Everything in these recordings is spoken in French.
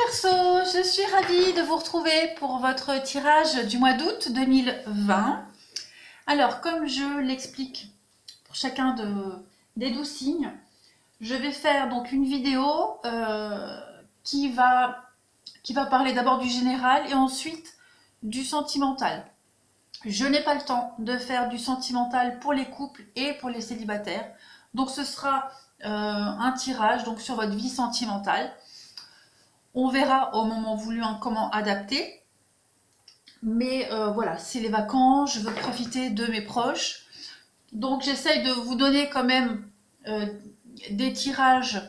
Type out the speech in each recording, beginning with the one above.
Verseau, je suis ravie de vous retrouver pour votre tirage du mois d'août 2020. Alors, comme je l'explique pour chacun des 12 signes, je vais faire donc une vidéo qui va parler d'abord du général et ensuite du sentimental. Je n'ai pas le temps de faire du sentimental pour les couples et pour les célibataires. Donc ce sera un tirage donc, sur votre vie sentimentale. On verra au moment voulu comment adapter. Mais voilà, c'est les vacances, je veux profiter de mes proches. Donc j'essaye de vous donner quand même des tirages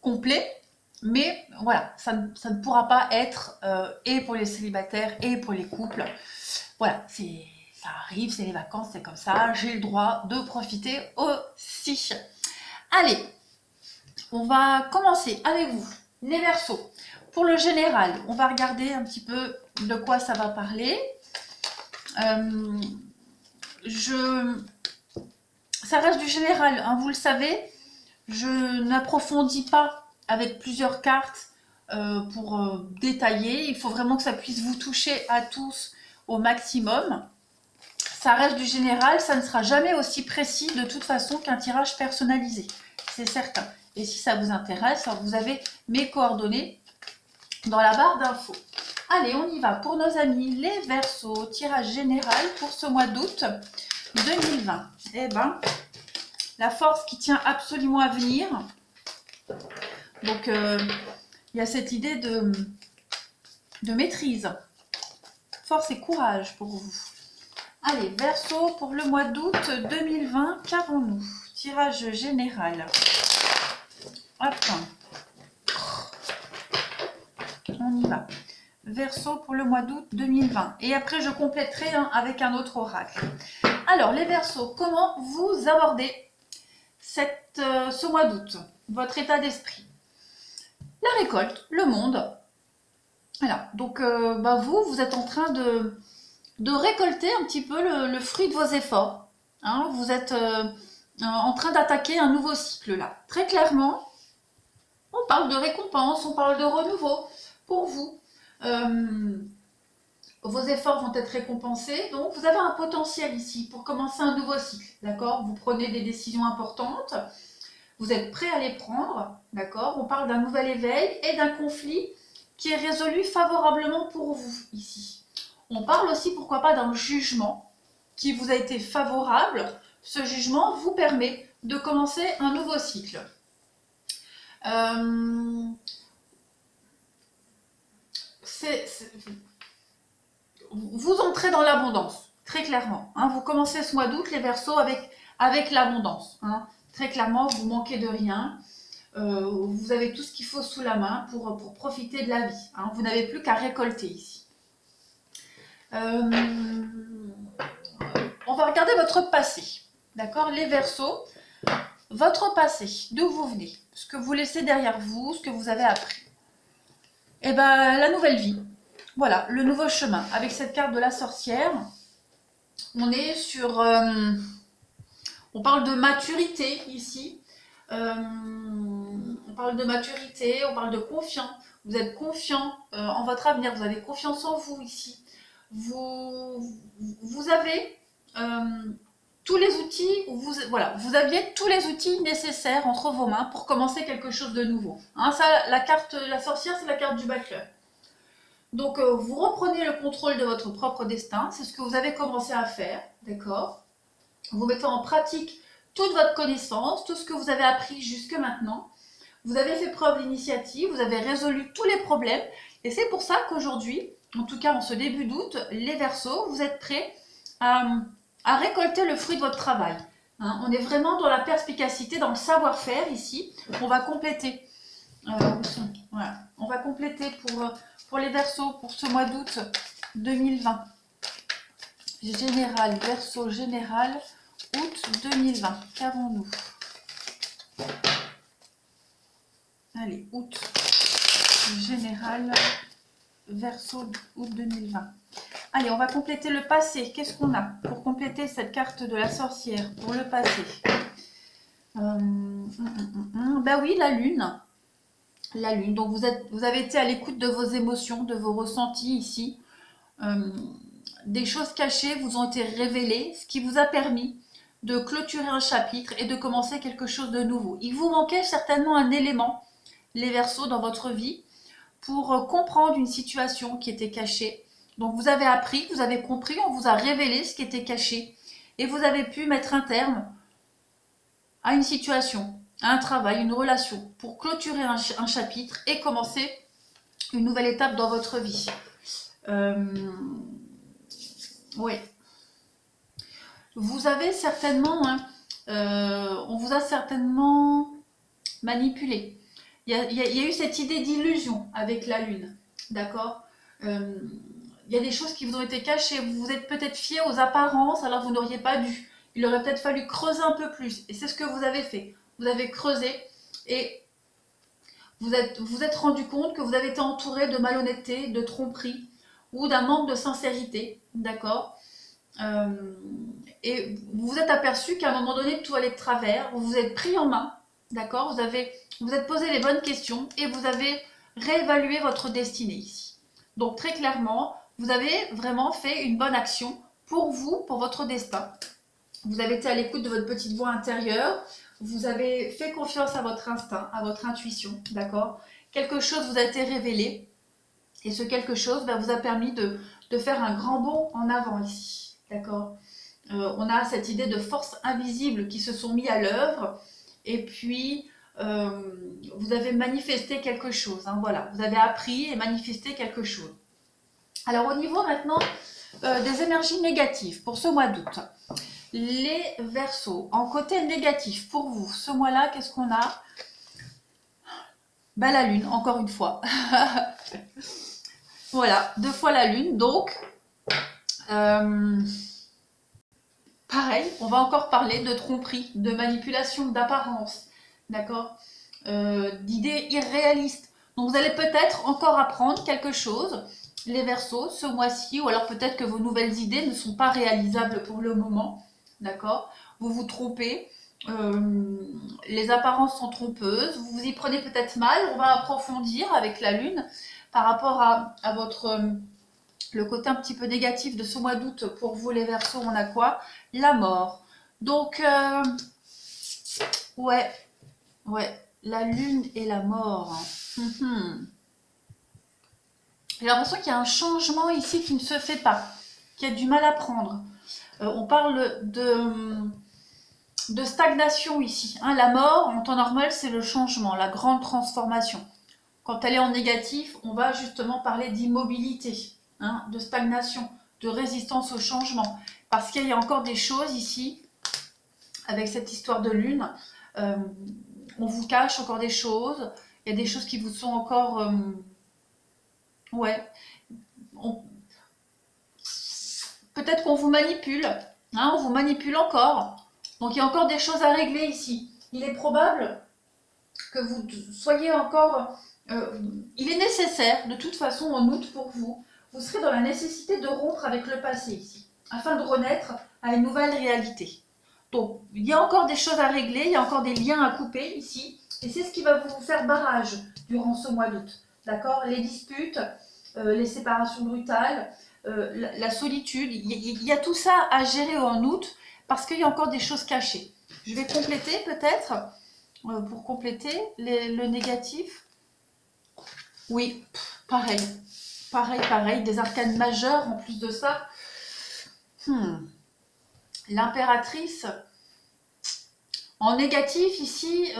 complets. Mais voilà, ça ne pourra pas être et pour les célibataires et pour les couples. Voilà, ça arrive, c'est les vacances, c'est comme ça. J'ai le droit de profiter aussi. Allez, on va commencer avec vous, les Verseaux. Pour le général, on va regarder un petit peu de quoi ça va parler. Ça reste du général, hein, vous le savez. Je n'approfondis pas avec plusieurs cartes pour détailler. Il faut vraiment que ça puisse vous toucher à tous au maximum. Ça reste du général, ça ne sera jamais aussi précis de toute façon qu'un tirage personnalisé. C'est certain. Et si ça vous intéresse, vous avez mes coordonnées dans la barre d'infos. Allez, on y va pour nos amis les Verseaux, tirage général pour ce mois d'août 2020. Eh ben, la force qui tient absolument à venir. Donc, il y a cette idée de maîtrise. Force et courage pour vous. Allez, Verseau, pour le mois d'août 2020, qu'avons-nous? Tirage général. Hop. On y va. Verseau pour le mois d'août 2020. Et après, je compléterai avec un autre oracle. Alors, les Verseaux, comment vous abordez ce mois d'août? Votre état d'esprit? La récolte, le monde. Voilà, donc vous êtes en train de récolter un petit peu le fruit de vos efforts. Hein, vous êtes en train d'attaquer un nouveau cycle là. Très clairement, on parle de récompense, on parle de renouveau pour vous. Vos efforts vont être récompensés, donc vous avez un potentiel ici pour commencer un nouveau cycle, d'accord? Vous prenez des décisions importantes, vous êtes prêt à les prendre, d'accord? On parle d'un nouvel éveil et d'un conflit qui est résolu favorablement pour vous ici. On parle aussi, pourquoi pas, d'un jugement qui vous a été favorable. Ce jugement vous permet de commencer un nouveau cycle. Vous entrez dans l'abondance, très clairement. Hein. Vous commencez ce mois d'août, les Verseaux, avec l'abondance. Hein. Très clairement, vous manquez de rien. Vous avez tout ce qu'il faut sous la main pour profiter de la vie. Hein. Vous n'avez plus qu'à récolter ici. On va regarder votre passé. D'accord? Les Verseaux, votre passé, d'où vous venez, ce que vous laissez derrière vous, ce que vous avez appris. Et bien, la nouvelle vie. Voilà, le nouveau chemin. Avec cette carte de la sorcière, on est sur... on parle de maturité ici. On parle de maturité, on parle de confiance. Vous êtes confiant en votre avenir, vous avez confiance en vous ici. Vous avez tous les outils, vous aviez tous les outils nécessaires entre vos mains pour commencer quelque chose de nouveau. Hein, ça, la carte, la sorcière, c'est la carte du battleur. Donc, vous reprenez le contrôle de votre propre destin, c'est ce que vous avez commencé à faire, d'accord? Vous mettez en pratique toute votre connaissance, tout ce que vous avez appris jusque maintenant. Vous avez fait preuve d'initiative, vous avez résolu tous les problèmes. Et c'est pour ça qu'aujourd'hui, en tout cas en ce début d'août, les Verseaux, vous êtes prêts à récolter le fruit de votre travail. Hein, on est vraiment dans la perspicacité, dans le savoir-faire ici. On va compléter. Voilà. On va compléter pour les Verseaux pour ce mois d'août 2020. Général, Verseau général, août 2020. Qu'avons-nous? Allez, août général, Verseau, août 2020. Allez, on va compléter le passé. Qu'est-ce qu'on a pour compléter cette carte de la sorcière pour le passé? Ben oui, la lune. la lune. Donc vous avez été à l'écoute de vos émotions, de vos ressentis ici. Euh, des choses cachées vous ont été révélées, ce qui vous a permis de clôturer un chapitre et de commencer quelque chose de nouveau. Il vous manquait certainement un élément, les Verseaux, dans votre vie, pour comprendre une situation qui était cachée. Donc vous avez appris, vous avez compris, on vous a révélé ce qui était caché. Et vous avez pu mettre un terme à une situation, à un travail, une relation, pour clôturer un chapitre et commencer une nouvelle étape dans votre vie. Oui. Vous avez certainement, hein, on vous a certainement manipulé. Il y a eu cette idée d'illusion avec la lune, d'accord. Il y a des choses qui vous ont été cachées, vous vous êtes peut-être fié aux apparences, alors vous n'auriez pas dû. Il aurait peut-être fallu creuser un peu plus, et c'est ce que vous avez fait. Vous avez creusé, et vous êtes rendu compte que vous avez été entouré de malhonnêteté, de tromperie, ou d'un manque de sincérité, d'accord. Et vous vous êtes aperçu qu'à un moment donné, tout allait de travers, vous vous êtes pris en main, d'accord, vous êtes posé les bonnes questions et vous avez réévalué votre destinée ici. Donc très clairement, vous avez vraiment fait une bonne action pour vous, pour votre destin. Vous avez été à l'écoute de votre petite voix intérieure, vous avez fait confiance à votre instinct, à votre intuition, d'accord. Quelque chose vous a été révélé et ce quelque chose vous a permis de faire un grand bond en avant ici, d'accord. On a cette idée de forces invisibles qui se sont mis à l'œuvre et puis vous avez manifesté quelque chose, hein, voilà, vous avez appris et manifesté quelque chose. Alors au niveau maintenant des énergies négatives pour ce mois d'août, les Verseaux, en côté négatif pour vous, ce mois-là, qu'est-ce qu'on a? La lune, encore une fois. Voilà, 2 fois la lune, donc pareil, on va encore parler de tromperie, de manipulation, d'apparence, d'accord, d'idées irréalistes. Donc vous allez peut-être encore apprendre quelque chose, les Verseaux, ce mois-ci, ou alors peut-être que vos nouvelles idées ne sont pas réalisables pour le moment, d'accord. Vous vous trompez, les apparences sont trompeuses, vous vous y prenez peut-être mal, on va approfondir avec la lune par rapport à votre... le côté un petit peu négatif de ce mois d'août pour vous les Verseaux, on a quoi? La mort. Donc, ouais, la lune et la mort. J'ai l'impression qu'il y a un changement ici qui ne se fait pas, qui a du mal à prendre. On parle de stagnation ici, hein. La mort, en temps normal, c'est le changement, la grande transformation. Quand elle est en négatif, on va justement parler d'immobilité, hein, de stagnation, de résistance au changement. Parce qu'il y a encore des choses ici, avec cette histoire de lune, on vous cache encore des choses, il y a des choses qui vous sont encore... peut-être qu'on vous manipule, hein, on vous manipule encore. Donc il y a encore des choses à régler ici. Il est probable que vous soyez encore... il est nécessaire, de toute façon, en août pour vous, vous serez dans la nécessité de rompre avec le passé ici, afin de renaître à une nouvelle réalité. Donc, il y a encore des choses à régler, il y a encore des liens à couper ici, et c'est ce qui va vous faire barrage durant ce mois d'août. D'accord? Les disputes, les séparations brutales, la solitude, il y a tout ça à gérer en août, parce qu'il y a encore des choses cachées. Je vais compléter peut-être, pour compléter le négatif. Oui, pareil, des arcanes majeures en plus de ça. L'impératrice, en négatif ici,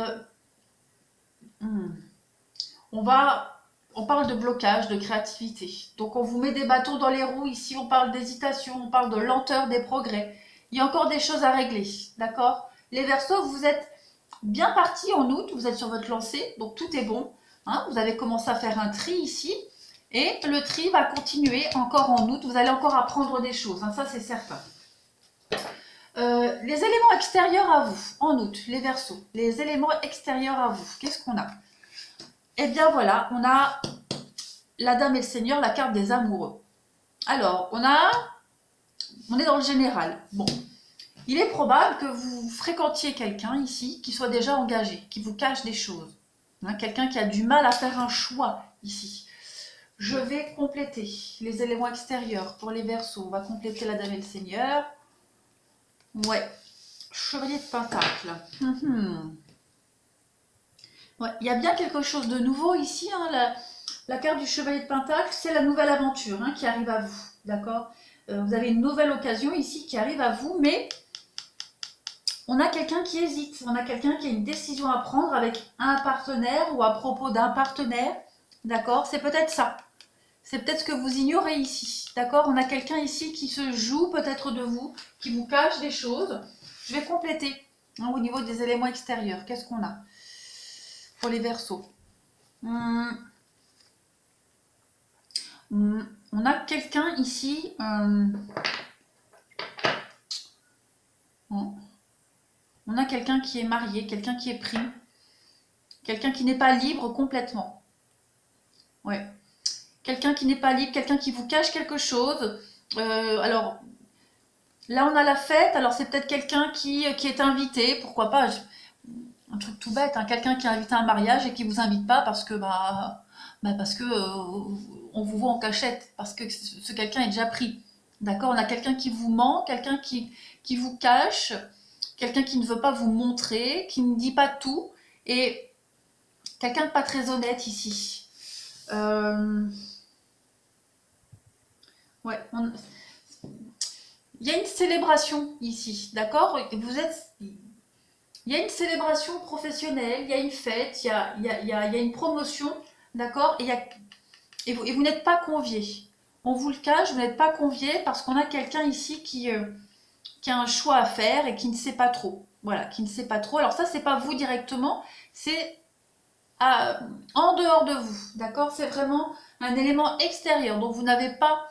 on parle de blocage, de créativité. Donc on vous met des bâtons dans les roues, ici on parle d'hésitation, on parle de lenteur des progrès. Il y a encore des choses à régler, d'accord? Les Verseaux, vous êtes bien partis en août, vous êtes sur votre lancée, donc tout est bon. Hein, vous avez commencé à faire un tri ici, et le tri va continuer encore en août, vous allez encore apprendre des choses, hein, ça c'est certain. Les éléments extérieurs à vous, en août, les Verseaux, les éléments extérieurs à vous, qu'est-ce qu'on a? Eh bien voilà, on a la Dame et le Seigneur, la carte des amoureux. Alors, on est dans le général. Bon, il est probable que vous fréquentiez quelqu'un ici qui soit déjà engagé, qui vous cache des choses. Hein, quelqu'un qui a du mal à faire un choix ici. Je vais compléter les éléments extérieurs pour les Verseaux. On va compléter la Dame et le Seigneur. Ouais, Chevalier de Pentacle. Ouais, il y a bien quelque chose de nouveau ici. Hein, la carte du Chevalier de Pentacle, c'est la nouvelle aventure qui arrive à vous. D'accord, vous avez une nouvelle occasion ici qui arrive à vous, mais on a quelqu'un qui hésite. On a quelqu'un qui a une décision à prendre avec un partenaire ou à propos d'un partenaire. D'accord, c'est peut-être ça. C'est peut-être ce que vous ignorez ici. D'accord, on a quelqu'un ici qui se joue peut-être de vous, qui vous cache des choses. Je vais compléter au niveau des éléments extérieurs. Qu'est-ce qu'on a pour les Verseaux? On a quelqu'un ici. On a quelqu'un qui est marié, quelqu'un qui est pris, quelqu'un qui n'est pas libre complètement. Ouais. Quelqu'un qui n'est pas libre, quelqu'un qui vous cache quelque chose. Alors, là, on a la fête. Alors, c'est peut-être quelqu'un qui est invité. Pourquoi pas? Un truc tout bête. Quelqu'un qui est invité à un mariage et qui vous invite pas parce que, on vous voit en cachette. Parce que ce quelqu'un est déjà pris. D'accord? On a quelqu'un qui vous ment, quelqu'un qui vous cache, quelqu'un qui ne veut pas vous montrer, qui ne dit pas tout. Et quelqu'un de pas très honnête ici. Ouais, il y a une célébration ici, d'accord? Il y a une célébration professionnelle, il y a une fête, il y a une promotion, d'accord? Et vous n'êtes pas convié. On vous le cache, vous n'êtes pas convié parce qu'on a quelqu'un ici qui a un choix à faire et qui ne sait pas trop. Voilà, qui ne sait pas trop. Alors ça, c'est pas vous directement, c'est en dehors de vous, d'accord? C'est vraiment un élément extérieur dont vous n'avez pas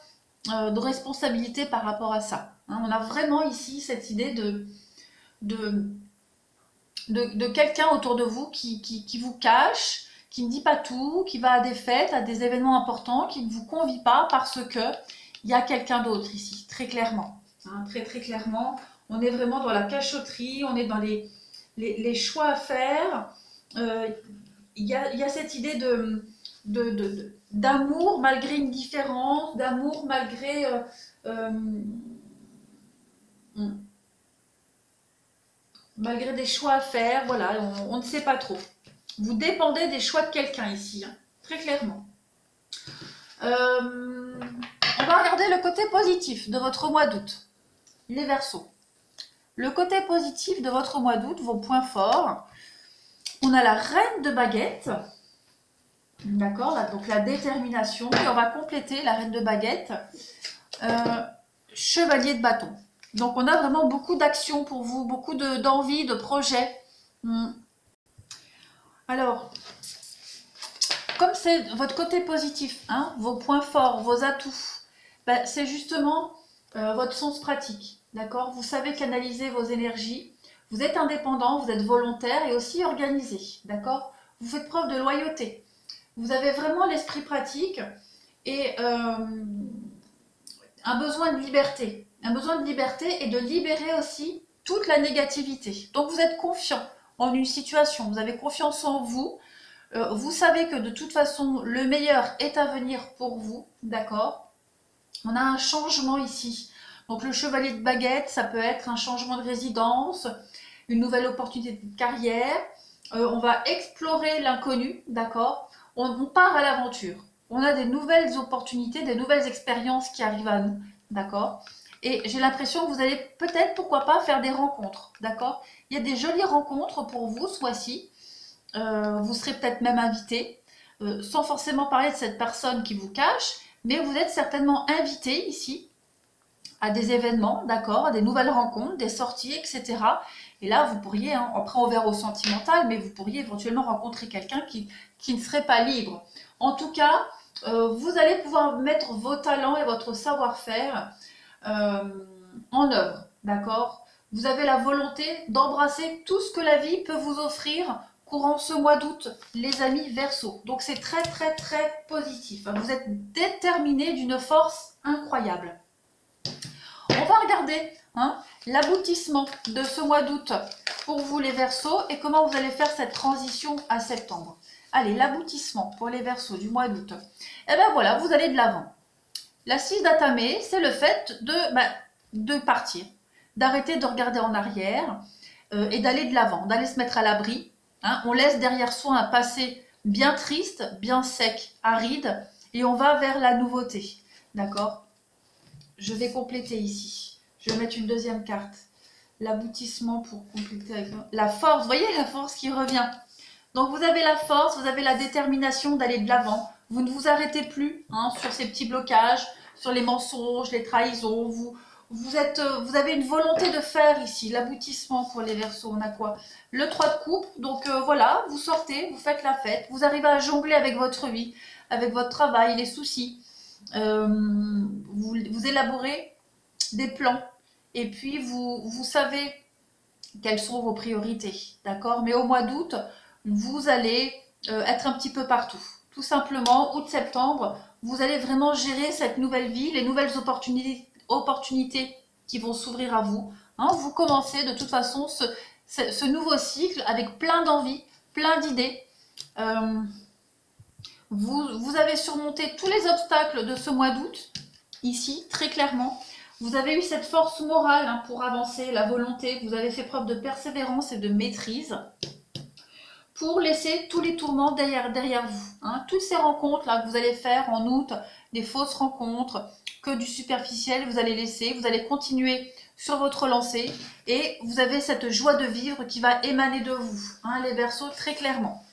de responsabilité par rapport à ça. On a vraiment ici cette idée de quelqu'un autour de vous qui vous cache, qui ne dit pas tout, qui va à des fêtes, à des événements importants, qui ne vous convie pas parce que il y a quelqu'un d'autre ici, très clairement. Très très clairement, on est vraiment dans la cachotterie, on est dans les choix à faire. Il y a cette idée d'amour malgré une différence, d'amour malgré malgré des choix à faire. Voilà, on ne sait pas trop. Vous dépendez des choix de quelqu'un ici, très clairement. On va regarder le côté positif de votre mois d'août, les Verseaux. Le côté positif de votre mois d'août, vos points forts. On a la reine de baguette. D'accord, donc la détermination. Et on va compléter la reine de baguette. Chevalier de bâton. Donc on a vraiment beaucoup d'actions pour vous, beaucoup d'envie, de projets. Alors, comme c'est votre côté positif, vos points forts, vos atouts, c'est justement votre sens pratique. D'accord, vous savez canaliser vos énergies. Vous êtes indépendant, vous êtes volontaire et aussi organisé. D'accord, vous faites preuve de loyauté. Vous avez vraiment l'esprit pratique et un besoin de liberté. Un besoin de liberté et de libérer aussi toute la négativité. Donc vous êtes confiant en une situation, vous avez confiance en vous. Vous savez que de toute façon, le meilleur est à venir pour vous. D'accord? On a un changement ici. Donc le chevalier de baguette, ça peut être un changement de résidence, une nouvelle opportunité de carrière. On va explorer l'inconnu, d'accord? On part à l'aventure. On a des nouvelles opportunités, des nouvelles expériences qui arrivent à nous, d'accord? Et j'ai l'impression que vous allez peut-être, pourquoi pas, faire des rencontres, d'accord? Il y a des jolies rencontres pour vous ce mois-ci. Vous serez peut-être même invité, sans forcément parler de cette personne qui vous cache, mais vous êtes certainement invité ici à des événements, d'accord, à des nouvelles rencontres, des sorties, etc. Et là, vous pourriez, après on verra au sentimental, mais vous pourriez éventuellement rencontrer quelqu'un qui ne serait pas libre. En tout cas, vous allez pouvoir mettre vos talents et votre savoir-faire en œuvre, d'accord? Vous avez la volonté d'embrasser tout ce que la vie peut vous offrir courant ce mois d'août, les amis Verseaux. Donc c'est très très très positif. Vous êtes déterminés d'une force incroyable. On va regarder l'aboutissement de ce mois d'août pour vous les Verseaux et comment vous allez faire cette transition à septembre. Allez, l'aboutissement pour les Verseaux du mois d'août. Et bien voilà, vous allez de l'avant. La 6 d'Atamé, c'est le fait de partir, d'arrêter de regarder en arrière et d'aller de l'avant, d'aller se mettre à l'abri. Hein. On laisse derrière soi un passé bien triste, bien sec, aride, et on va vers la nouveauté. D'accord? Je vais compléter ici. Je vais mettre une deuxième carte. L'aboutissement pour compléter avec la force. Vous voyez la force qui revient. Donc vous avez la force, vous avez la détermination d'aller de l'avant. Vous ne vous arrêtez plus sur ces petits blocages, sur les mensonges, les trahisons. Vous avez une volonté de faire ici. L'aboutissement pour les Verseaux, on a quoi? Le 3 de coupe. Donc voilà, vous sortez, vous faites la fête. Vous arrivez à jongler avec votre vie, avec votre travail, les soucis. Vous élaborez des plans. Et puis vous savez quelles sont vos priorités. D'accord? Mais au mois d'août, vous allez être un petit peu partout. Tout simplement, août-septembre, vous allez vraiment gérer cette nouvelle vie, les nouvelles opportunités qui vont s'ouvrir à vous. Hein, vous commencez de toute façon ce nouveau cycle avec plein d'envie, plein d'idées. Vous avez surmonté tous les obstacles de ce mois d'août, ici, très clairement. Vous avez eu cette force morale pour avancer, la volonté. Vous avez fait preuve de persévérance et de maîtrise pour laisser tous les tourments derrière vous. Hein. Toutes ces rencontres là que vous allez faire en août, des fausses rencontres, que du superficiel, vous allez laisser, vous allez continuer sur votre lancée et vous avez cette joie de vivre qui va émaner de vous, hein, les Verseaux, très clairement.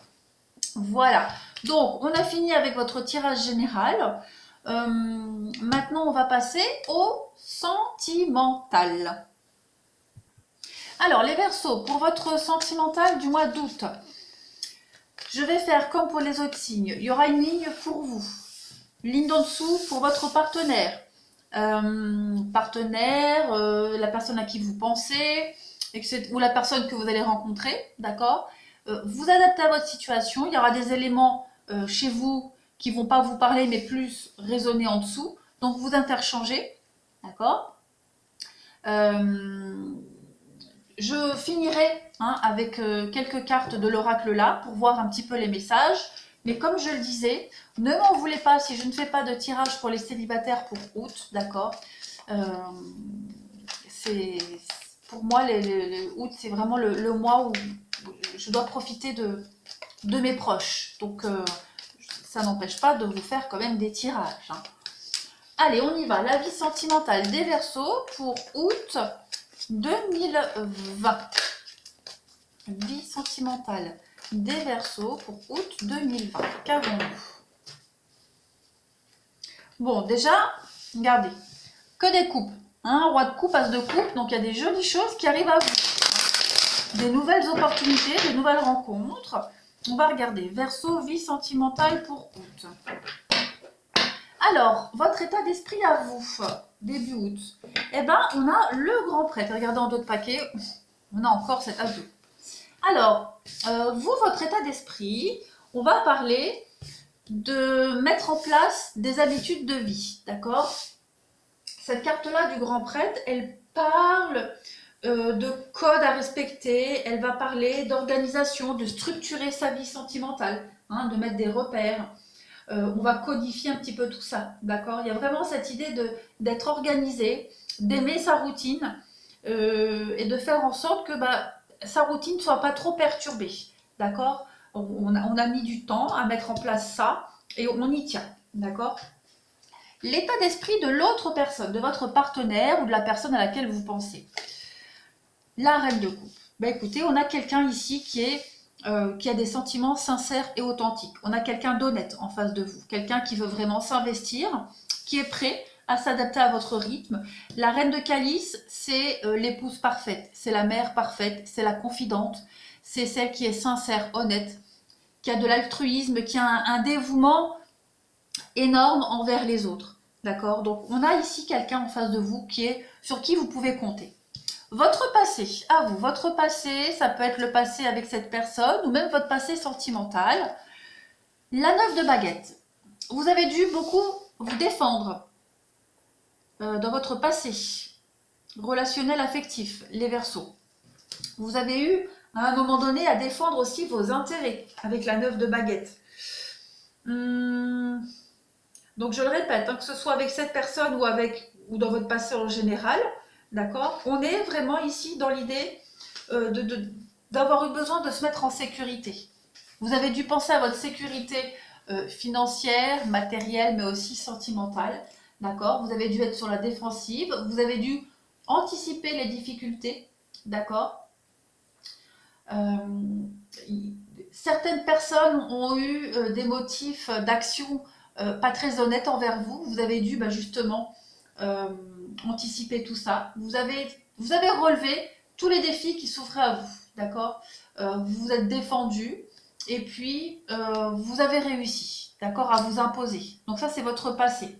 Voilà, donc on a fini avec votre tirage général. Maintenant, on va passer au sentimental. Alors, les Verseaux, pour votre sentimental du mois d'août, je vais faire comme pour les autres signes. Il y aura une ligne pour vous, une ligne d'en dessous pour votre partenaire. La personne à qui vous pensez, ou la personne que vous allez rencontrer, d'accord? Vous adaptez à votre situation. Il y aura des éléments chez vous qui ne vont pas vous parler, mais plus résonner en dessous. Donc, vous interchangez, d'accord? Je finirai avec quelques cartes de l'oracle là pour voir un petit peu les messages. Mais comme je le disais, ne m'en voulez pas si je ne fais pas de tirage pour les célibataires pour août, d'accord? Pour moi, août, c'est vraiment le mois où je dois profiter de mes proches. Donc, ça n'empêche pas de vous faire quand même des tirages. Hein. Allez, on y va. La vie sentimentale des Verseaux pour août 2020. Vie sentimentale des Verseaux pour août 2020. Qu'avons-nous? Bon, déjà, regardez, que des coupes. Hein, roi de coupe, as de coupe, donc il y a des jolies choses qui arrivent à vous. Des nouvelles opportunités, des nouvelles rencontres. On va regarder. Verseau, vie sentimentale pour août. Alors, votre état d'esprit à vous, début août. Eh bien, on a le grand prêtre. Regardez en d'autres paquets, on a encore cet as 2. Alors, vous, votre état d'esprit, on va parler de mettre en place des habitudes de vie, d'accord? Cette carte-là du grand prêtre, elle parle de code à respecter, elle va parler d'organisation, de structurer sa vie sentimentale, de mettre des repères. On va codifier un petit peu tout ça, d'accord? Il y a vraiment cette idée d'être organisé, d'aimer sa routine et de faire en sorte que sa routine ne soit pas trop perturbée, d'accord? On a mis du temps à mettre en place ça et on y tient, d'accord? L'état d'esprit de l'autre personne, de votre partenaire ou de la personne à laquelle vous pensez. La reine de coupe. Écoutez, on a quelqu'un ici qui a des sentiments sincères et authentiques. On a quelqu'un d'honnête en face de vous. Quelqu'un qui veut vraiment s'investir, qui est prêt à s'adapter à votre rythme. La reine de calice, c'est l'épouse parfaite. C'est la mère parfaite. C'est la confidente. C'est celle qui est sincère, honnête, qui a de l'altruisme, qui a un dévouement énorme envers les autres. D'accord? Donc, on a ici quelqu'un en face de vous sur qui vous pouvez compter. Votre passé, à vous, votre passé, ça peut être le passé avec cette personne ou même votre passé sentimental. La 9 de baguette. Vous avez dû beaucoup vous défendre dans votre passé relationnel affectif, les Verseaux. Vous avez eu À un moment donné, à défendre aussi vos intérêts avec la 9 de baguette. Donc je le répète, hein, que ce soit avec cette personne ou dans votre passé en général, d'accord, on est vraiment ici dans l'idée d'avoir eu besoin de se mettre en sécurité. Vous avez dû penser à votre sécurité financière, matérielle, mais aussi sentimentale, d'accord. Vous avez dû être sur la défensive, vous avez dû anticiper les difficultés, d'accord. Certaines personnes ont eu des motifs d'action pas très honnêtes envers vous. Vous avez dû justement euh, anticiper tout ça. Vous avez relevé tous les défis qui s'offraient à vous, d'accord. Vous vous êtes défendu et puis vous avez réussi, d'accord, à vous imposer. Donc ça, c'est votre passé.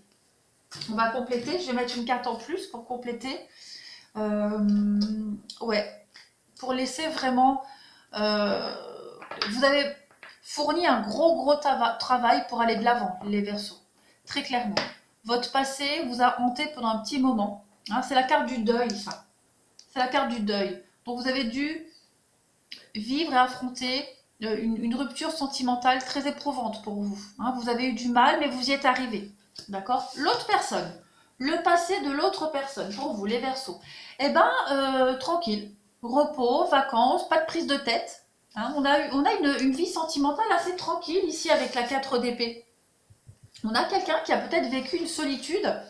On va compléter. Je vais mettre une carte en plus pour compléter. Ouais, pour laisser vraiment vous avez fourni un gros travail pour aller de l'avant, les Verseaux. Très clairement. Votre passé vous a hanté pendant un petit moment. Hein, c'est la carte du deuil, ça. C'est la carte du deuil. Donc vous avez dû vivre et affronter une rupture sentimentale très éprouvante pour vous. Hein, vous avez eu du mal, mais vous y êtes arrivé. D'accord. L'autre personne, le passé de l'autre personne, pour vous, les Verseaux. Eh ben, tranquille. Repos, vacances, pas de prise de tête. Hein, on a une vie sentimentale assez tranquille ici avec la 4 d'épée. On a quelqu'un qui a peut-être vécu une solitude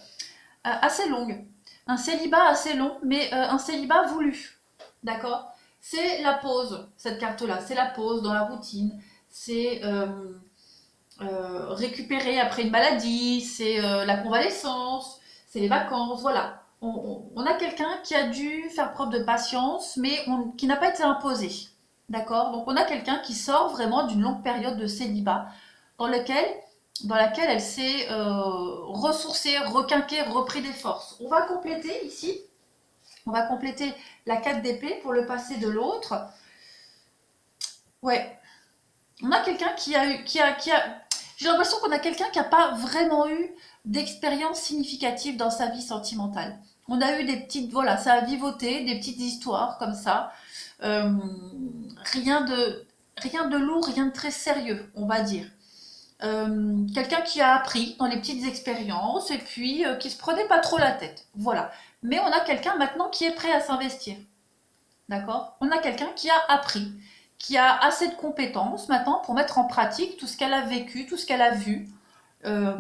assez longue. Un célibat assez long, mais un célibat voulu. D'accord. C'est la pause, cette carte-là. C'est la pause dans la routine. C'est récupérer après une maladie. C'est la convalescence. C'est les vacances. Voilà. On a quelqu'un qui a dû faire preuve de patience, mais qui n'a pas été imposé. D'accord. Donc on a quelqu'un qui sort vraiment d'une longue période de célibat dans laquelle elle s'est ressourcée, requinquée, repris des forces. On va compléter ici. On va compléter la 4 d'épée pour le passé de l'autre. Ouais. On a quelqu'un qui a eu. J'ai l'impression qu'on a quelqu'un qui n'a pas vraiment eu d'expérience significative dans sa vie sentimentale. On a eu des petites. Voilà, ça a vivoté, des petites histoires comme ça. Euh, rien de lourd, rien de très sérieux, on va dire. Quelqu'un qui a appris dans les petites expériences et puis qui se prenait pas trop la tête. Voilà. Mais on a quelqu'un maintenant qui est prêt à s'investir. D'accord. On a quelqu'un qui a appris, qui a assez de compétences maintenant pour mettre en pratique tout ce qu'elle a vécu, tout ce qu'elle a vu, euh,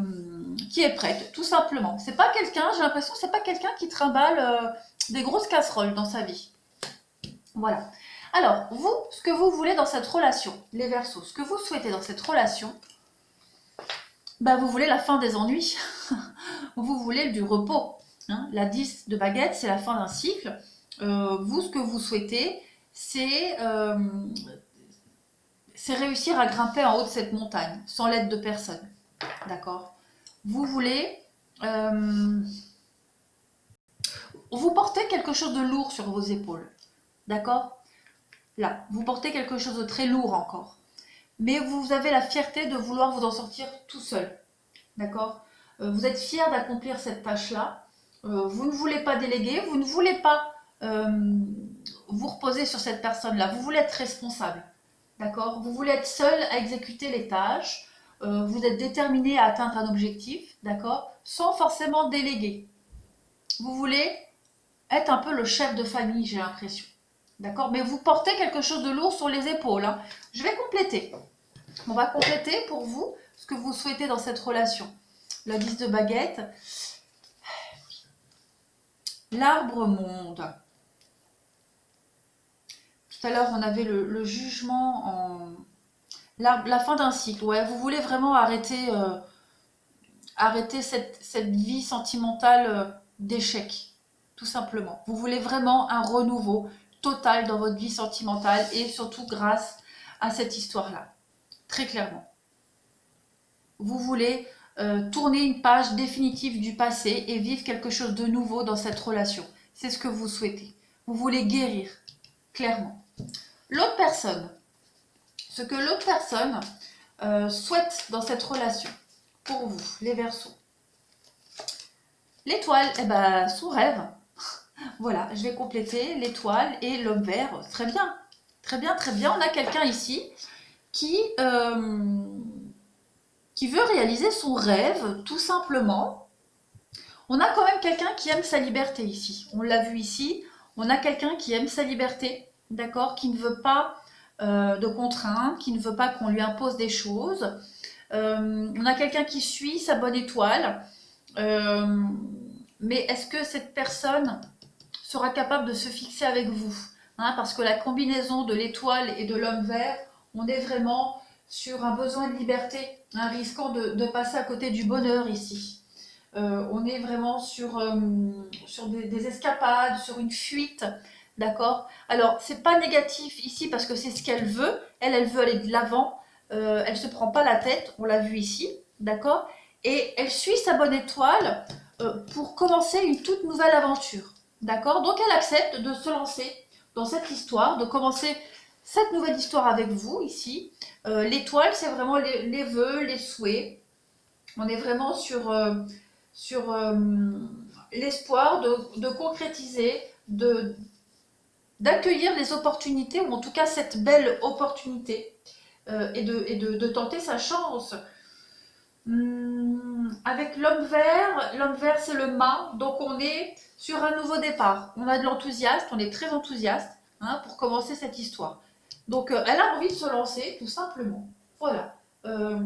qui est prête, tout simplement. C'est pas quelqu'un, j'ai l'impression, c'est pas quelqu'un qui trimballe des grosses casseroles dans sa vie. Voilà. Alors, vous, ce que vous voulez dans cette relation, les Verseaux, ce que vous souhaitez dans cette relation, vous voulez la fin des ennuis, vous voulez du repos. Hein. La 10 de baguette, c'est la fin d'un cycle. Vous, ce que vous souhaitez, c'est réussir à grimper en haut de cette montagne, sans l'aide de personne. D'accord. Vous voulez... vous portez quelque chose de lourd sur vos épaules. D'accord. Là, vous portez quelque chose de très lourd encore. Mais vous avez la fierté de vouloir vous en sortir tout seul. D'accord. Vous êtes fier d'accomplir cette tâche-là. Vous ne voulez pas déléguer, vous ne voulez pas vous reposer sur cette personne-là. Vous voulez être responsable. D'accord. Vous voulez être seul à exécuter les tâches. Vous êtes déterminé à atteindre un objectif. D'accord. Sans forcément déléguer. Vous voulez être un peu le chef de famille, j'ai l'impression. D'accord. Mais vous portez quelque chose de lourd sur les épaules. Hein. Je vais compléter. On va compléter pour vous ce que vous souhaitez dans cette relation. La 10 de baguette. L'arbre monde. Tout à l'heure, on avait le jugement en... La fin d'un cycle. Ouais, vous voulez vraiment arrêter, arrêter cette vie sentimentale d'échec. Tout simplement. Vous voulez vraiment un renouveau total dans votre vie sentimentale et surtout grâce à cette histoire-là. Très clairement. Vous voulez tourner une page définitive du passé et vivre quelque chose de nouveau dans cette relation. C'est ce que vous souhaitez. Vous voulez guérir, clairement. L'autre personne, ce que l'autre personne souhaite dans cette relation, pour vous, les Verseaux. L'étoile, son rêve. Voilà, je vais compléter l'étoile et l'homme vert. Très bien, Très bien, très bien. On a quelqu'un ici qui, euh, qui veut réaliser son rêve, tout simplement. On a quand même quelqu'un qui aime sa liberté ici. On l'a vu ici. On a quelqu'un qui aime sa liberté, d'accord, qui ne veut pas de contraintes, qui ne veut pas qu'on lui impose des choses. On a quelqu'un qui suit sa bonne étoile. Euh, mais est-ce que cette personne sera capable de se fixer avec vous, hein, parce que la combinaison de l'étoile et de l'homme vert, on est vraiment sur un besoin de liberté, un risquant de passer à côté du bonheur ici. On est vraiment sur des escapades, sur une fuite, d'accord. Alors, c'est pas négatif ici parce que c'est ce qu'elle veut. Elle veut aller de l'avant. Elle se prend pas la tête, on l'a vu ici, d'accord. Et elle suit sa bonne étoile pour commencer une toute nouvelle aventure. D'accord? Donc elle accepte de se lancer dans cette histoire, de commencer cette nouvelle histoire avec vous ici. L'étoile, c'est vraiment les vœux, les souhaits. On est vraiment sur l'espoir de concrétiser, d'accueillir les opportunités, ou en tout cas cette belle opportunité, et de tenter sa chance. Avec l'homme vert c'est le mât, donc on est sur un nouveau départ. On a de l'enthousiasme, on est très enthousiaste, hein, pour commencer cette histoire. Donc elle a envie de se lancer, tout simplement. Voilà. Euh,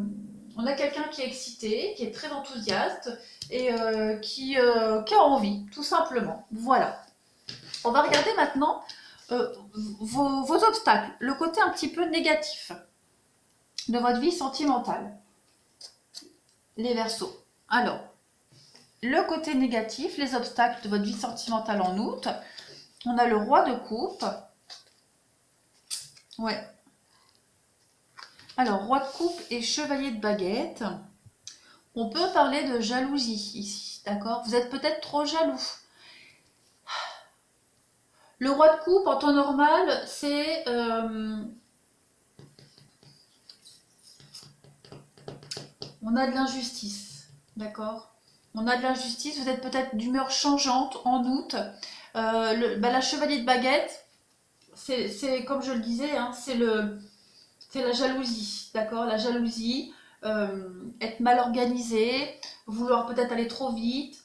on a quelqu'un qui est excité, qui est très enthousiaste et qui a envie, tout simplement. Voilà. On va regarder maintenant vos obstacles, le côté un petit peu négatif de votre vie sentimentale. Les Verseaux. Alors, le côté négatif, les obstacles de votre vie sentimentale en août. On a le roi de coupe. Ouais. Alors, roi de coupe et chevalier de baguette. On peut parler de jalousie ici, d'accord? Vous êtes peut-être trop jaloux. Le roi de coupe, en temps normal, c'est... on a de l'injustice, d'accord? On a de l'injustice, vous êtes peut-être d'humeur changeante en août. La chevalier de baguette, c'est comme je le disais, hein, c'est la jalousie, d'accord? La jalousie, être mal organisé, vouloir peut-être aller trop vite.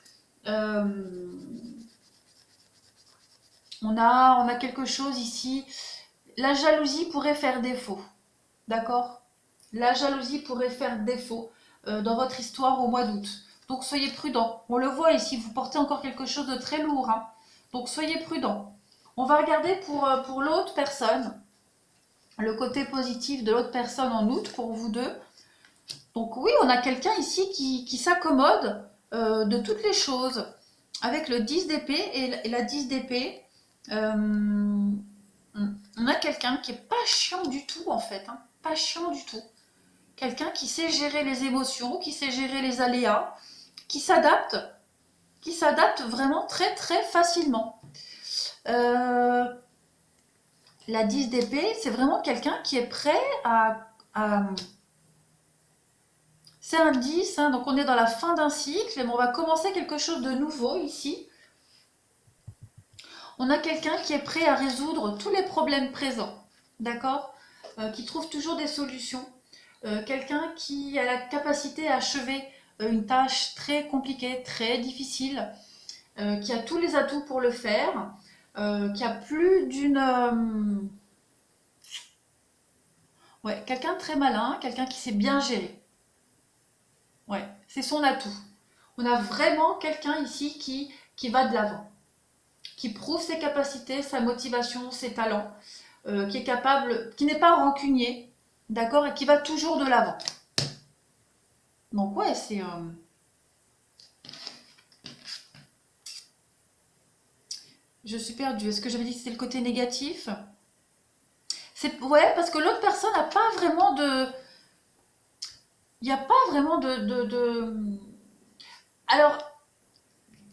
Euh, on a quelque chose ici. La jalousie pourrait faire défaut, d'accord? La jalousie pourrait faire défaut dans votre histoire au mois d'août. Donc soyez prudent. On le voit ici, vous portez encore quelque chose de très lourd, hein. Donc soyez prudent. On va regarder pour l'autre personne, le côté positif de l'autre personne en août pour vous deux. Donc oui, on a quelqu'un ici qui s'accommode de toutes les choses. Avec le 10 d'épée et la 10 d'épée, on a quelqu'un qui est pas chiant du tout en fait, hein. Pas chiant du tout. Quelqu'un qui sait gérer les émotions, qui sait gérer les aléas, qui s'adapte vraiment très très facilement. La 10 d'épée, c'est vraiment quelqu'un qui est prêt à c'est un 10, hein, donc on est dans la fin d'un cycle, mais on va commencer quelque chose de nouveau ici. On a quelqu'un qui est prêt à résoudre tous les problèmes présents, d'accord, qui trouve toujours des solutions. Quelqu'un qui a la capacité à achever une tâche très compliquée, très difficile, qui a tous les atouts pour le faire, qui a plus d'une... ouais, quelqu'un de très malin, quelqu'un qui sait bien gérer. Ouais, c'est son atout. On a vraiment quelqu'un ici qui va de l'avant, qui prouve ses capacités, sa motivation, ses talents, qui est capable, qui n'est pas rancunier, d'accord, et qui va toujours de l'avant. Donc ouais, c'est... je suis perdue. Est-ce que j'avais dit que c'était le côté négatif? C'est ouais, parce que l'autre personne n'a pas vraiment de... Il n'y a pas vraiment Alors,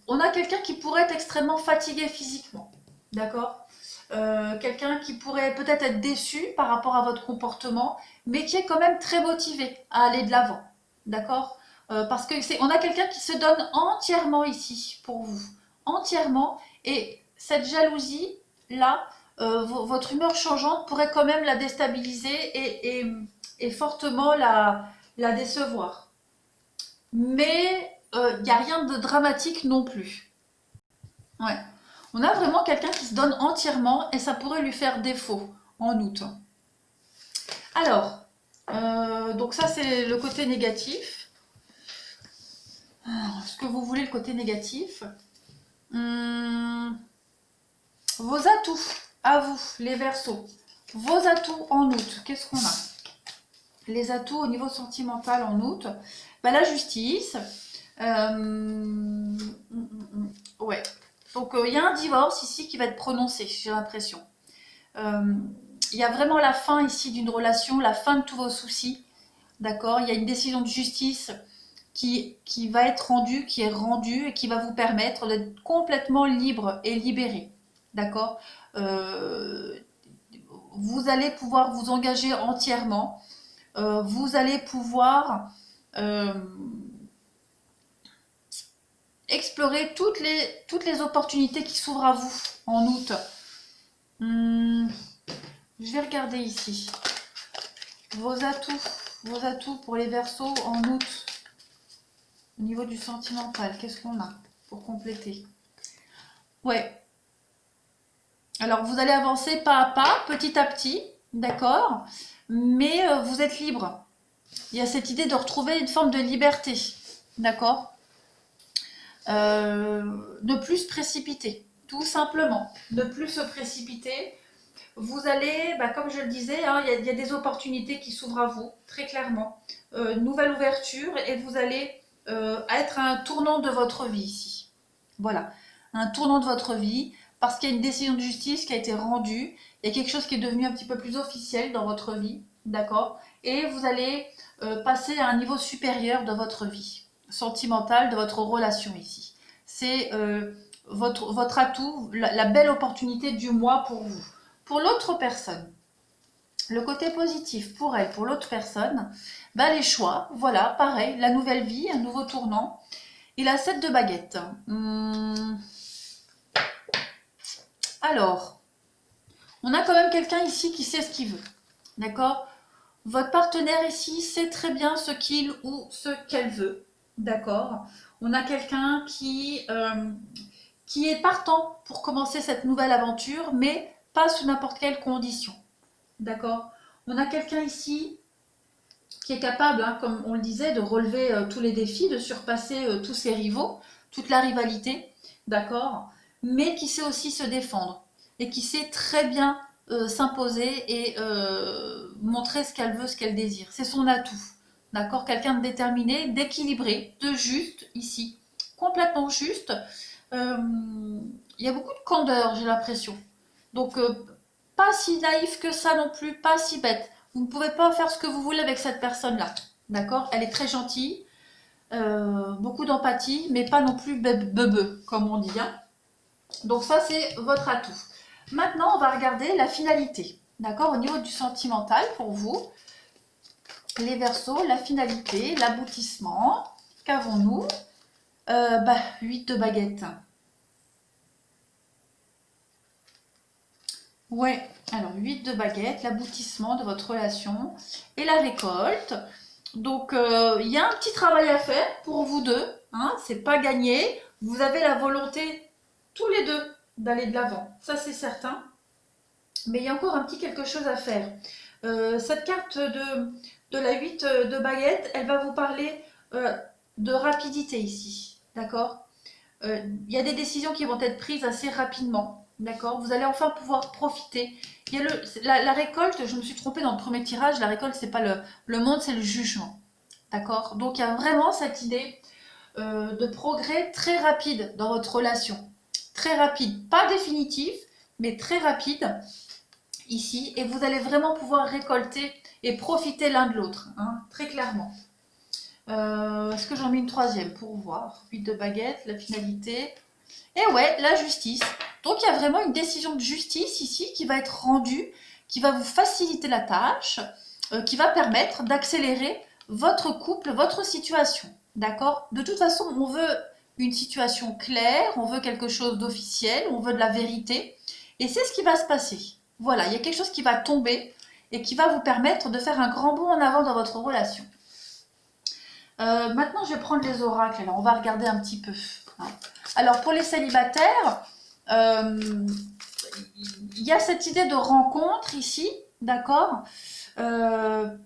on a quelqu'un qui pourrait être extrêmement fatigué physiquement, d'accord? Quelqu'un qui pourrait peut-être être déçu par rapport à votre comportement, mais qui est quand même très motivé à aller de l'avant, d'accord? Parce que on a quelqu'un qui se donne entièrement ici pour vous, entièrement, et cette jalousie là, votre humeur changeante pourrait quand même la déstabiliser et fortement la décevoir. Mais il n'y a rien de dramatique non plus. Ouais. On a vraiment quelqu'un qui se donne entièrement et ça pourrait lui faire défaut en août. Alors, donc ça c'est le côté négatif. Ce que vous voulez, le côté négatif. Vos atouts, à vous, les Verseaux. Vos atouts en août, qu'est-ce qu'on a? Les atouts au niveau sentimental en août. Bah, la justice. Ouais. Donc, il y a un divorce ici qui va être prononcé, j'ai l'impression. Il y a vraiment la fin ici d'une relation, la fin de tous vos soucis. D'accord? Il y a une décision de justice qui va être rendue, qui est rendue et qui va vous permettre d'être complètement libre et libéré. D'accord? Vous allez pouvoir vous engager entièrement. Vous allez pouvoir explorer toutes les opportunités qui s'ouvrent à vous en août. Je vais regarder ici. Vos atouts pour les Verseaux en août. Au niveau du sentimental, qu'est-ce qu'on a pour compléter? Ouais. Alors, vous allez avancer pas à pas, petit à petit, d'accord? Mais vous êtes libre. Il y a cette idée de retrouver une forme de liberté, d'accord? Ne plus se précipiter, tout simplement. Ne plus se précipiter. Vous allez, comme je le disais, hein, il y a des opportunités qui s'ouvrent à vous, très clairement. Nouvelle ouverture et vous allez être à un tournant de votre vie ici. Voilà, un tournant de votre vie parce qu'il y a une décision de justice qui a été rendue. Il y a quelque chose qui est devenu un petit peu plus officiel dans votre vie, d'accord? Et vous allez passer à un niveau supérieur de votre vie sentimentale, de votre relation ici. C'est votre atout, la belle opportunité du mois pour vous. Pour l'autre personne, le côté positif pour elle, pour l'autre personne, les choix, voilà, pareil, la nouvelle vie, un nouveau tournant. Et la 7 de baguette. Alors, on a quand même quelqu'un ici qui sait ce qu'il veut. D'accord? Votre partenaire ici sait très bien ce qu'il ou ce qu'elle veut. D'accord? On a quelqu'un qui est partant pour commencer cette nouvelle aventure, mais pas sous n'importe quelle condition. D'accord? On a quelqu'un ici qui est capable, hein, comme on le disait, de relever tous les défis, de surpasser tous ses rivaux, toute la rivalité, d'accord? Mais qui sait aussi se défendre et qui sait très bien s'imposer et montrer ce qu'elle veut, ce qu'elle désire. C'est son atout, d'accord? Quelqu'un de déterminé, d'équilibré, de juste ici, complètement juste. Il y a beaucoup de candeur, j'ai l'impression. Donc, pas si naïf que ça non plus, pas si bête. Vous ne pouvez pas faire ce que vous voulez avec cette personne-là. D'accord? Elle est très gentille, beaucoup d'empathie, mais pas non plus bebe, comme on dit. Hein. Donc ça, c'est votre atout. Maintenant, on va regarder la finalité. D'accord? Au niveau du sentimental, pour vous, les Verseaux, la finalité, l'aboutissement. Qu'avons-nous? 8 de baguette. Ouais, alors 8 de baguette, l'aboutissement de votre relation et la récolte. Donc, il y a un petit travail à faire pour vous deux. Hein, c'est pas gagné. Vous avez la volonté, tous les deux, d'aller de l'avant. Ça, c'est certain. Mais il y a encore un petit quelque chose à faire. Cette carte de la 8 de baguette, elle va vous parler de rapidité ici. D'accord? Il y a des décisions qui vont être prises assez rapidement. D'accord? Vous allez enfin pouvoir profiter. Il y a la récolte, je me suis trompée dans le premier tirage, la récolte, c'est pas le monde, c'est le jugement. D'accord? Donc il y a vraiment cette idée de progrès très rapide dans votre relation. Très rapide, pas définitif, mais très rapide ici. Et vous allez vraiment pouvoir récolter et profiter l'un de l'autre, hein, très clairement. Est-ce que j'en mets une troisième pour voir? 8 de baguette, la finalité. Et ouais, la justice. Donc il y a vraiment une décision de justice ici qui va être rendue, qui va vous faciliter la tâche, qui va permettre d'accélérer votre couple, votre situation. D'accord? De toute façon, on veut une situation claire, on veut quelque chose d'officiel, on veut de la vérité. Et c'est ce qui va se passer. Voilà, il y a quelque chose qui va tomber et qui va vous permettre de faire un grand bond en avant dans votre relation. Maintenant, je vais prendre les oracles. Alors, on va regarder un petit peu. Hein. Alors, pour les célibataires, il y a cette idée de rencontre ici, d'accord, de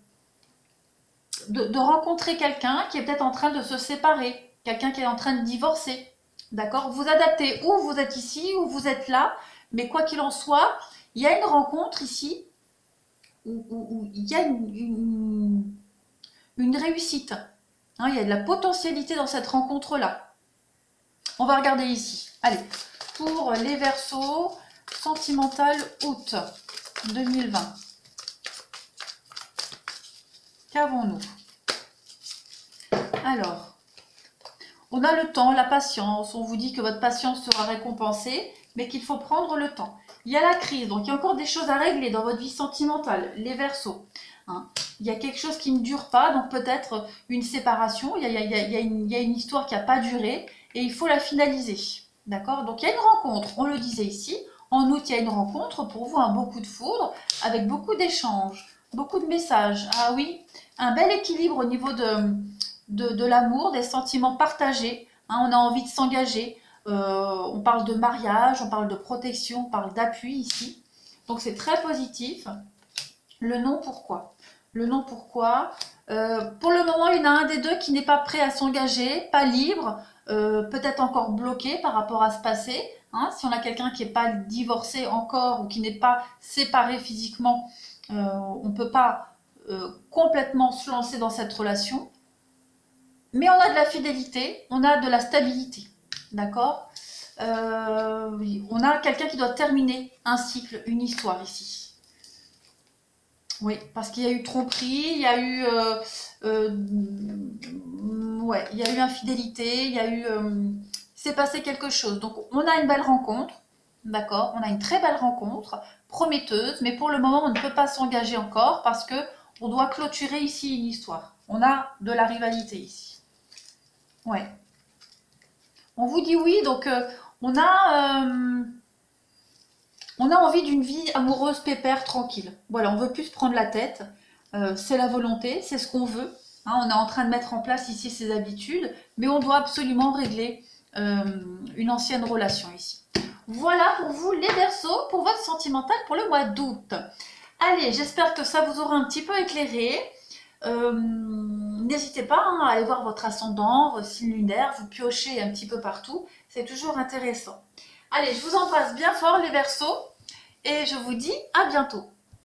rencontrer quelqu'un qui est peut-être en train de se séparer, quelqu'un qui est en train de divorcer, d'accord. Vous adaptez où vous êtes ici, ou vous êtes là, mais quoi qu'il en soit, il y a une rencontre ici où il y a une réussite. Hein, il y a de la potentialité dans cette rencontre-là. On va regarder ici. Allez, pour les Verseaux, sentimental août 2020. Qu'avons-nous? Alors, on a le temps, la patience. On vous dit que votre patience sera récompensée, mais qu'il faut prendre le temps. Il y a la crise, donc il y a encore des choses à régler dans votre vie sentimentale, les Verseaux. Hein. Il y a quelque chose qui ne dure pas, donc peut-être une séparation. Il y a une histoire qui n'a pas duré et il faut la finaliser. D'accord? Donc il y a une rencontre, on le disait ici. En août, il y a une rencontre, pour vous, un beau coup de foudre, avec beaucoup d'échanges, beaucoup de messages. Ah oui, un bel équilibre au niveau de l'amour, des sentiments partagés. Hein, on a envie de s'engager. On parle de mariage, on parle de protection, on parle d'appui ici. Donc c'est très positif. Le non, pourquoi? Le non, pourquoi? Pour le moment, il y en a un des deux qui n'est pas prêt à s'engager, pas libre, peut-être encore bloqué par rapport à ce passé. Hein, si on a quelqu'un qui n'est pas divorcé encore ou qui n'est pas séparé physiquement, on ne peut pas complètement se lancer dans cette relation. Mais on a de la fidélité, on a de la stabilité. D'accord? On a quelqu'un qui doit terminer un cycle, une histoire ici. Oui, parce qu'il y a eu tromperie, il y a eu, ouais, il y a eu infidélité, il y a eu, s'est passé quelque chose. Donc on a une belle rencontre, d'accord? On a une très belle rencontre, prometteuse, mais pour le moment on ne peut pas s'engager encore parce que on doit clôturer ici une histoire. On a de la rivalité ici. Ouais. On vous dit oui, donc on a envie d'une vie amoureuse pépère, tranquille. Voilà, on veut plus se prendre la tête. C'est la volonté, c'est ce qu'on veut. Hein, on est en train de mettre en place ici ses habitudes, mais on doit absolument régler une ancienne relation ici. Voilà pour vous les Verseaux, pour votre sentimental pour le mois d'août. Allez, j'espère que ça vous aura un petit peu éclairé. N'hésitez pas hein, à aller voir votre ascendant, votre signe lunaire, vous piochez un petit peu partout. C'est toujours intéressant. Allez, je vous embrasse bien fort les Verseaux et je vous dis à bientôt.